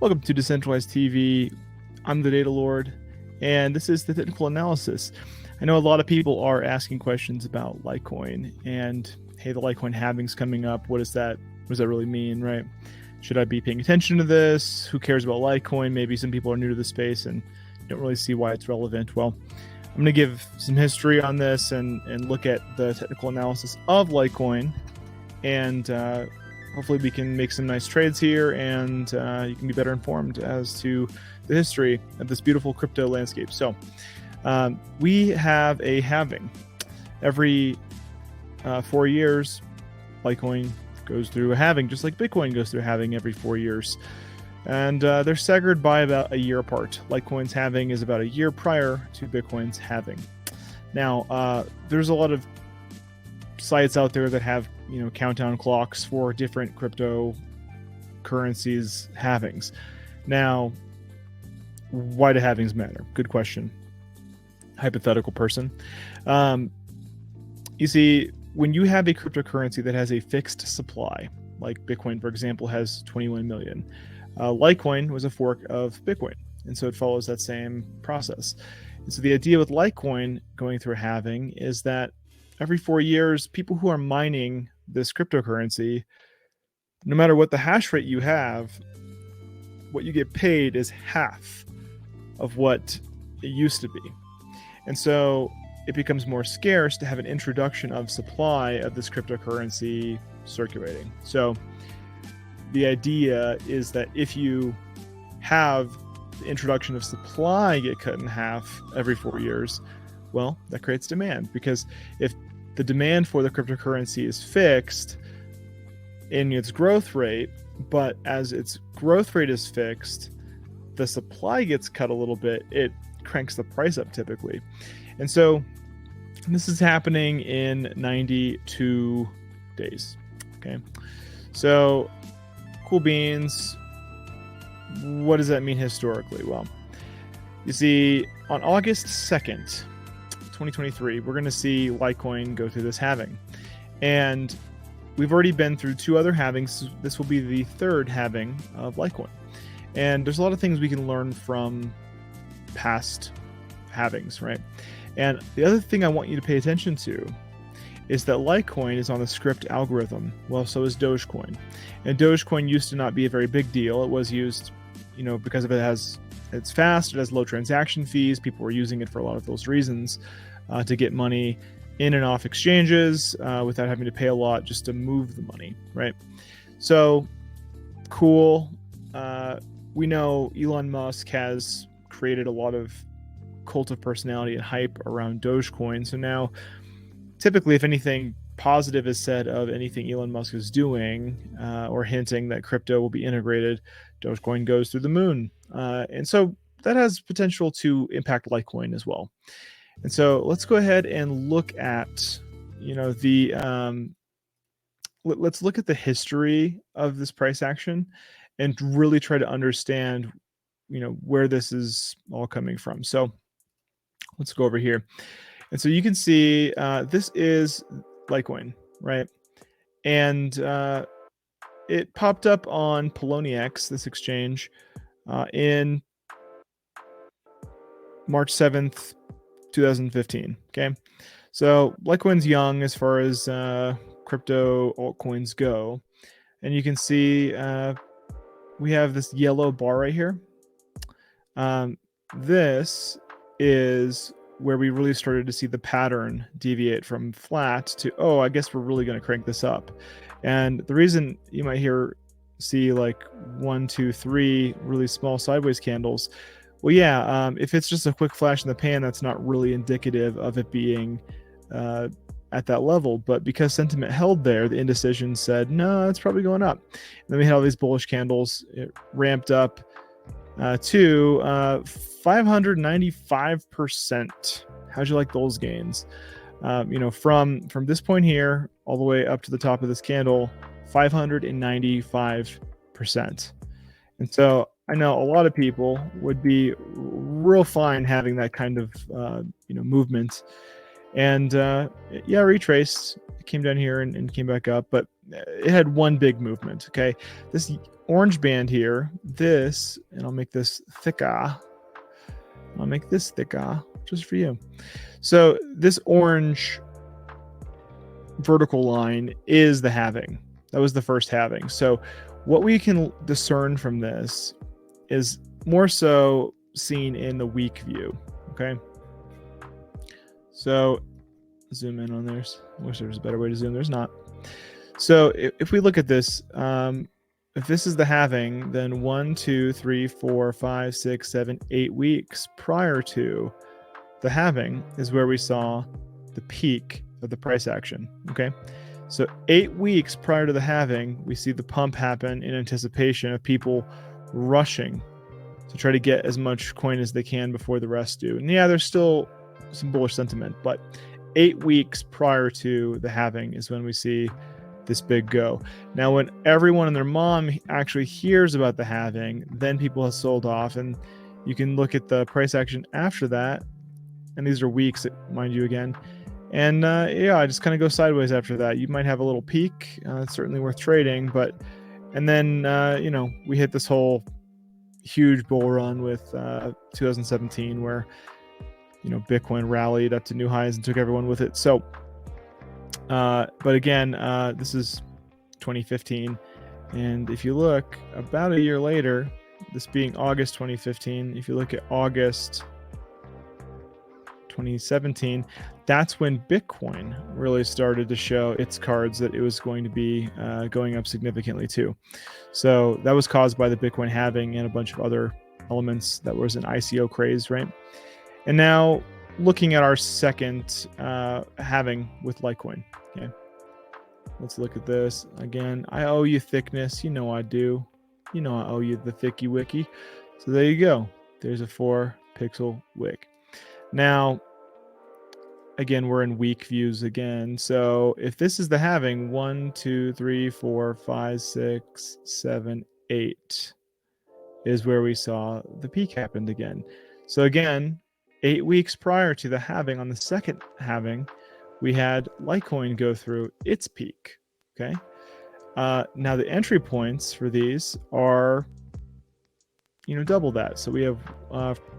Welcome to Decentralized TV. I'm the Data Lord, and this is the technical analysis. I know a lot of people are asking questions about Litecoin, and hey, the Litecoin halving's coming up. What does that really mean, right? Should I be paying attention to this? Who cares about Litecoin? Maybe some people are new to the space and don't really see why it's relevant. Well, I'm going to give some history on this and look at the technical analysis of Litecoin, and hopefully we can make some nice trades here, and you can be better informed as to the history of this beautiful crypto landscape. So we have a halving. Every 4 years, Litecoin goes through a halving, just like Bitcoin goes through a halving every 4 years. And they're staggered by about a year apart. Litecoin's halving is about a year prior to Bitcoin's halving. Now, there's a lot of sites out there that have countdown clocks for different cryptocurrencies halvings. Now, why do halvings matter? Good question. Hypothetical person. You see, when you have a cryptocurrency that has a fixed supply, like Bitcoin, for example, has 21 million, Litecoin was a fork of Bitcoin, and so it follows that same process. And so the idea with Litecoin going through a halving is that every 4 years, people who are mining this cryptocurrency, no matter what the hash rate you have, what you get paid is half of what it used to be. And so it becomes more scarce to have an introduction of supply of this cryptocurrency circulating. So the idea is that if you have the introduction of supply get cut in half every 4 years, well, that creates demand, because if the demand for the cryptocurrency is fixed in its growth rate, but as its growth rate is fixed, the supply gets cut a little bit, it cranks the price up typically. And so this is happening in 92 days. Okay. So cool beans. What does that mean historically? Well, you see, on August 2nd, 2023, we're going to see Litecoin go through this halving. And we've already been through 2 other halvings. This will be the 3rd halving of Litecoin. And there's a lot of things we can learn from past halvings, right? And the other thing I want you to pay attention to is that Litecoin is on the script algorithm. Well, so is Dogecoin. And Dogecoin used to not be a very big deal. It was used, because of it's fast, it has low transaction fees. People were using it for a lot of those reasons, to get money in and off exchanges without having to pay a lot just to move the money, right? So cool. We know Elon Musk has created a lot of cult of personality and hype around Dogecoin. So now, typically, if anything positive is said of anything Elon Musk is doing, or hinting that crypto will be integrated, Dogecoin goes through the moon. And so that has potential to impact Litecoin as well. And so let's go ahead and look at, let's look at the history of this price action and really try to understand, where this is all coming from. So let's go over here. And so you can see this is Litecoin, right? And it popped up on Poloniex, this exchange, in March 7th, 2015. Okay. So Litecoin's young as far as crypto altcoins go. And you can see we have this yellow bar right here. This is where we really started to see the pattern deviate from flat to, I guess we're really going to crank this up. And the reason you might see like 1, 2, 3 really small sideways candles, well, yeah, if it's just a quick flash in the pan, that's not really indicative of it being at that level. But because sentiment held there, the indecision said, no, it's probably going up. And then we had all these bullish candles. It ramped up to 595%. How'd you like those gains? From this point here all the way up to the top of this candle, 595%. And so I know a lot of people would be real fine having that kind of movement. And retraced. It came down here and came back up, but it had one big movement. Okay, this orange band here, this, and I'll make this thicker. I'll make this thicker just for you. So this orange vertical line is the halving. That was the first halving. So what we can discern from this is more so seen in the week view. Okay. So zoom in on this. I wish there was a better way to zoom. There's not. So if we look at this, if this is the halving, then 1, 2, 3, 4, 5, 6, 7, 8 weeks prior to the halving is where we saw the peak of the price action. Okay. So 8 weeks prior to the halving, we see the pump happen in anticipation of people rushing to try to get as much coin as they can before the rest do. And yeah, there's still some bullish sentiment, but 8 weeks prior to the halving is when we see this big go. Now, when everyone and their mom actually hears about the halving, then people have sold off, and you can look at the price action after that. And these are weeks, mind you, again. And yeah, I just kind of go sideways after that. You might have a little peak. It's certainly worth trading, but and then you know, we hit this whole huge bull run with 2017, where you know, Bitcoin rallied up to new highs and took everyone with it. So, but again, this is 2015, and if you look about a year later, this being August 2015, if you look at August 2017, that's when Bitcoin really started to show its cards that it was going to be going up significantly too. So that was caused by the Bitcoin halving and a bunch of other elements. That was an ICO craze, right? And now looking at our second halving with Litecoin. Okay, let's look at this again. I owe you thickness. You know I do. You know I owe you the thicky wiki. So there you go. There's a 4 pixel wick. Now, again, we're in week views again. So if this is the halving, 1, 2, 3, 4, 5, 6, 7, 8 is where we saw the peak happened again. So again, 8 weeks prior to the halving, on the second halving, we had Litecoin go through its peak. Okay. Now the entry points for these are, you know, double that. So we have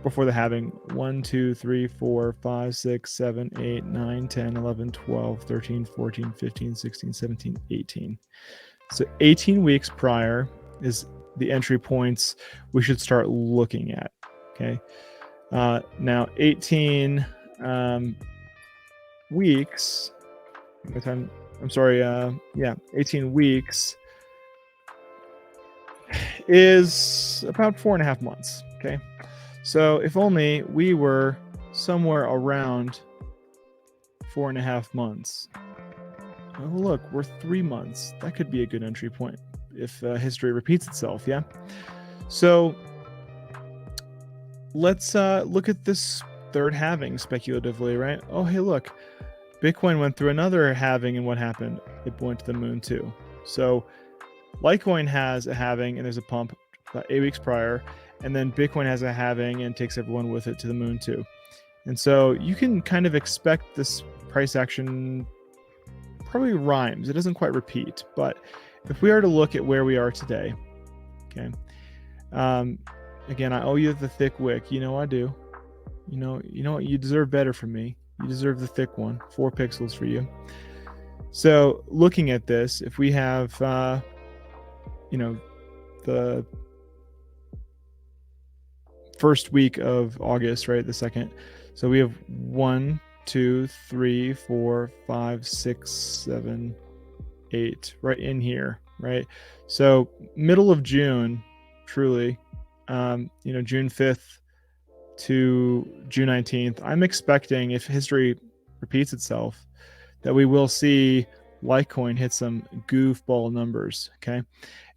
before the halving 1, 2, 3, 4, 5, 6, 7, 8, 9, 10, 11, 12, 13, 14, 15, 16, 17, 18. So 18 weeks prior is the entry points we should start looking at. Okay. Now 18 weeks. I'm sorry. Yeah, 18 weeks is about 4.5 months. Okay. So if only we were somewhere around 4.5 months. Oh, look, we're 3 months. That could be a good entry point if history repeats itself. Yeah. So let's look at this third halving speculatively, right? Oh, hey, look, Bitcoin went through another halving, and what happened? It went to the moon too. So Litecoin has a halving, and there's a pump about 8 weeks prior, and then Bitcoin has a halving and takes everyone with it to the moon too. And so you can kind of expect this price action probably rhymes. It doesn't quite repeat, but if we are to look at where we are today, okay. Again, I owe you the thick wick. You know I do. You know what? You deserve better from me. You deserve the thick one. 4 pixels for you. So looking at this, if we have, you know, the first week of August, right? The second. So we have 1, 2, 3, 4, 5, 6, 7, 8 right in here, right? So middle of June, truly, you know, June 5th to June 19th, I'm expecting, if history repeats itself, that we will see Litecoin hit some goofball numbers. Okay.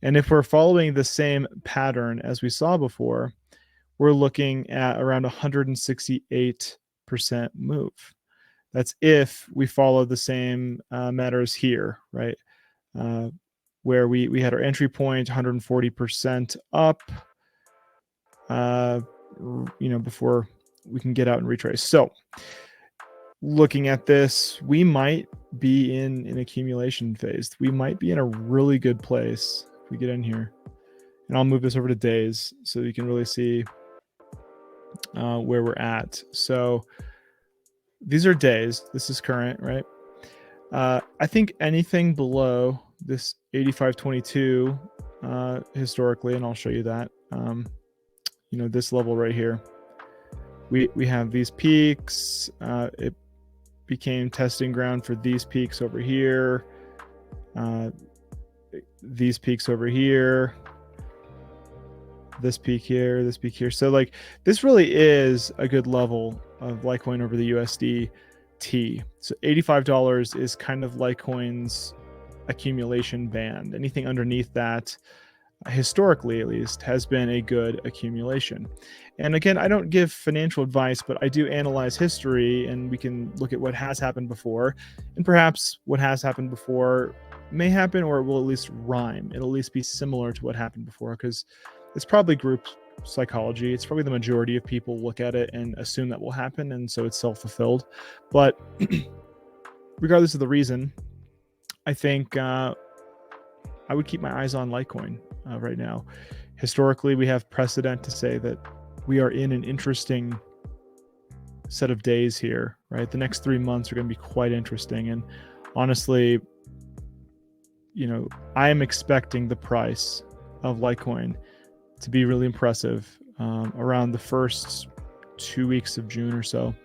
And if we're following the same pattern as we saw before, we're looking at around 168% move. That's if we follow the same matters here, right? Where we had our entry point 140% up, you know, before we can get out and retrace. So looking at this, we might be in an accumulation phase. We might be in a really good place if we get in here. And I'll move this over to days so you can really see where we're at. So these are days. This is current, right? I think anything below this 85.22 historically, and I'll show you that, this level right here, we have these peaks. It became testing ground for these peaks over here, these peaks over here, this peak here, this peak here. So like this really is a good level of Litecoin over the USDT. So $85 is kind of Litecoin's accumulation band. Anything underneath that, historically at least, has been a good accumulation. And again, I don't give financial advice, but I do analyze history, and we can look at what has happened before, and perhaps what has happened before may happen, or it will at least rhyme. It'll at least be similar to what happened before, because it's probably group psychology. It's probably the majority of people look at it and assume that will happen, and so it's self-fulfilled. But regardless of the reason, I think I would keep my eyes on Litecoin right now. Historically, we have precedent to say that we are in an interesting set of days here, right? The next 3 months are going to be quite interesting. And honestly, I am expecting the price of Litecoin to be really impressive around the first 2 weeks of June or so.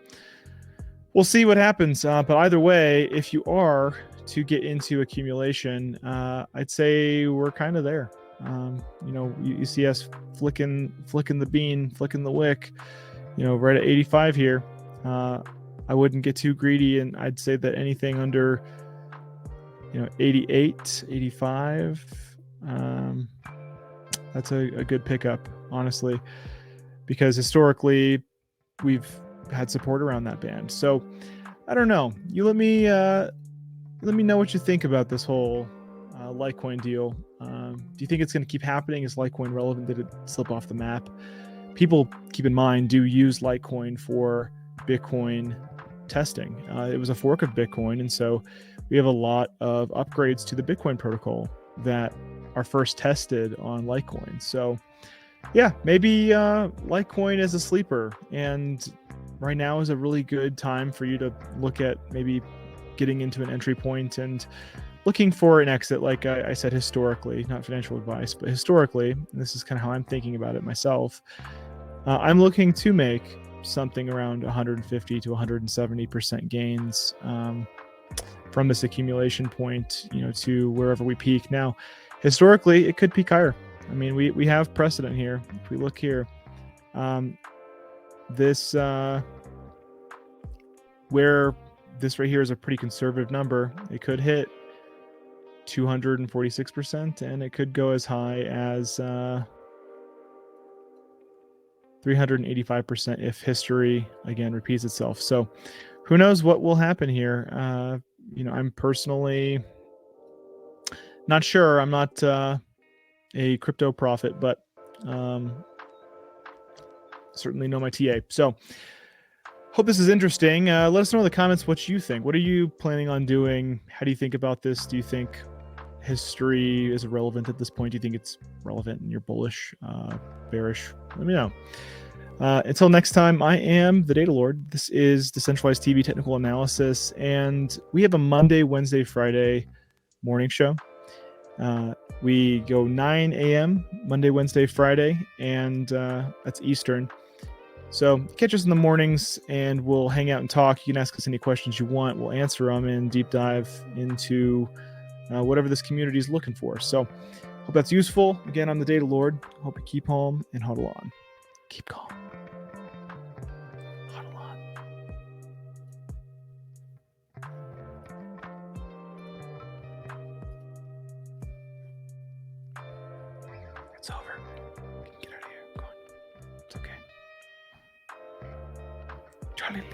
We'll see what happens. But either way, if you are to get into accumulation, I'd say we're kind of there. You see us flicking the bean, flicking the wick, right at 85 here. I wouldn't get too greedy, and I'd say that anything under 88, 85, that's a good pickup, honestly, because historically we've had support around that band. So I don't know. You let me know what you think about this whole Litecoin deal. Do you think it's going to keep happening? Is Litecoin relevant? Did it slip off the map? People, keep in mind, do use Litecoin for Bitcoin testing. It was a fork of Bitcoin, and so we have a lot of upgrades to the Bitcoin protocol that are first tested on Litecoin. So yeah, maybe Litecoin is a sleeper, and right now is a really good time for you to look at maybe getting into an entry point and looking for an exit. Like I said, historically, not financial advice, but historically, and this is kind of how I'm thinking about it myself, I'm looking to make something around 150 to 170% gains from this accumulation point, to wherever we peak. Now, historically, it could peak higher. I mean, we have precedent here. If we look here, this where this right here is a pretty conservative number, it could hit 246%, and it could go as high as 385% if history again repeats itself. So who knows what will happen here. I'm personally not sure. I'm not a crypto prophet, but certainly know my TA. So hope this is interesting. Let us know in the comments what you think. What are you planning on doing? How do you think about this? Do you think history is irrelevant at this point? Do you think it's relevant and you're bullish, bearish? Let me know. Until next time, I am the Data Lord. This is Decentralized TV Technical Analysis, and we have a Monday, Wednesday, Friday morning show. We go 9 a.m. Monday, Wednesday, Friday, and that's Eastern. So catch us in the mornings, and we'll hang out and talk. You can ask us any questions you want. We'll answer them and deep dive into whatever this community is looking for. So hope that's useful. Again, I'm the Data Lord. Hope you keep calm and huddle on. Keep calm. Huddle on. It's over. Get out of here. Go on. It's okay. Charlie Lee.